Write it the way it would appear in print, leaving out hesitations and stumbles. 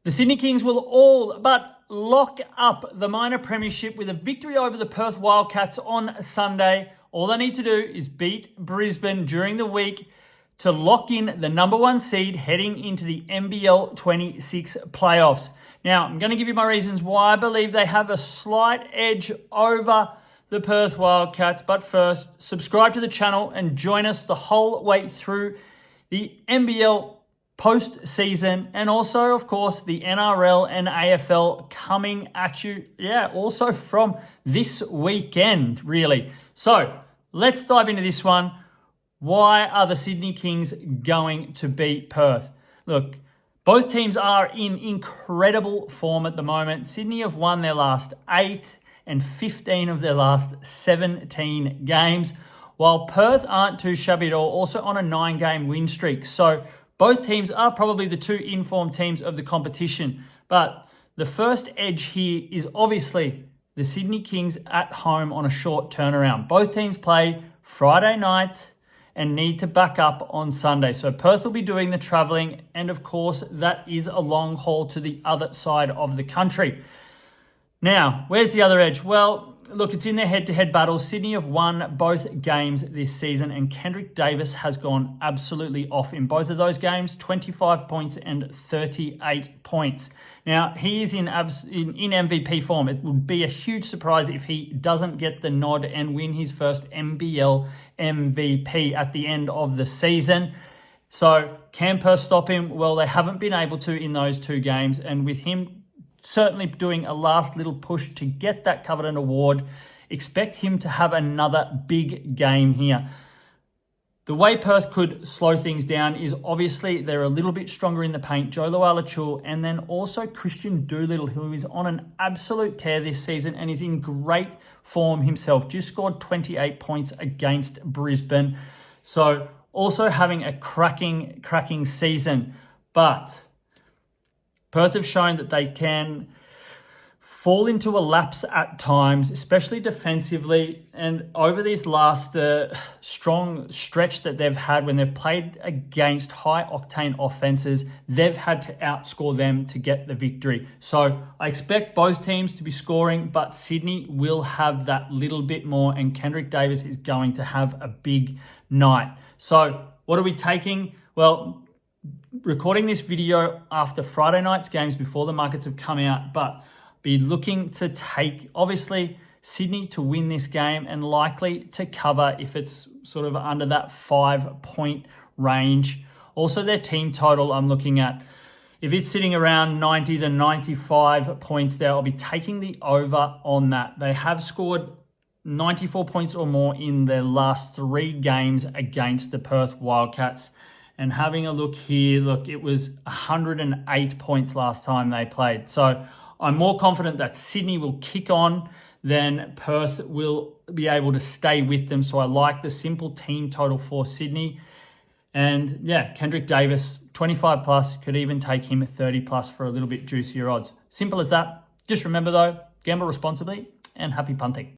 The Sydney Kings will all but lock up the minor premiership with a victory over the Perth Wildcats on Sunday. All they need to do is beat Brisbane during the week to lock in the number one seed heading into the NBL 26 playoffs. Now, I'm going to give you my reasons why I believe they have a slight edge over the Perth Wildcats. But first, subscribe to the channel and join us the whole way through the NBL post-season, and also, of course, the NRL and AFL coming at you, also from this weekend, really. So let's dive into this one. Why are the Sydney Kings going to beat Perth? Look, both teams are in incredible form at the moment. Sydney have won their last 8 and 15 of their last 17 games, while Perth aren't too shabby at all, also on a 9-game win streak. So both teams are probably the two informed teams of the competition. But the first edge here is obviously the Sydney Kings at home on a short turnaround. Both teams play Friday night and need to back up on Sunday. So Perth will be doing the travelling, and of course that is a long haul to the other side of the country. Now, where's the other edge? Well, look, it's in their head-to-head battles. Sydney have won both games this season, and Kendrick Davis has gone absolutely off in both of those games, 25 points and 38 points. Now, he is in MVP form. It would be a huge surprise if he doesn't get the nod and win his first NBL MVP at the end of the season. So, can Perth stop him? Well, they haven't been able to in those two games, and with him certainly doing a last little push to get that coveted award, expect him to have another big game here. The way Perth could slow things down is obviously they're a little bit stronger in the paint. Joe Lualachul, and then also Christian Doolittle, who is on an absolute tear this season and is in great form himself. Just scored 28 points against Brisbane. So also having a cracking season. But Perth have shown that they can fall into a lapse at times, especially defensively. And over this last strong stretch that they've had when they've played against high-octane offenses, they've had to outscore them to get the victory. So I expect both teams to be scoring, but Sydney will have that little bit more, and Kendrick Davis is going to have a big night. So what are we taking? Well, recording this video after Friday night's games before the markets have come out, but be looking to take, obviously, Sydney to win this game and likely to cover if it's sort of under that 5-point range. Also, their team total I'm looking at, if it's sitting around 90 to 95 points there, I'll be taking the over on that. They have scored 94 points or more in their last 3 games against the Perth Wildcats. And having a look here, look, it was 108 points last time they played. So I'm more confident that Sydney will kick on than Perth will be able to stay with them. So I like the simple team total for Sydney. And yeah, Kendrick Davis, 25 plus, could even take him 30 plus for a little bit juicier odds. Simple as that. Just remember though, gamble responsibly and happy punting.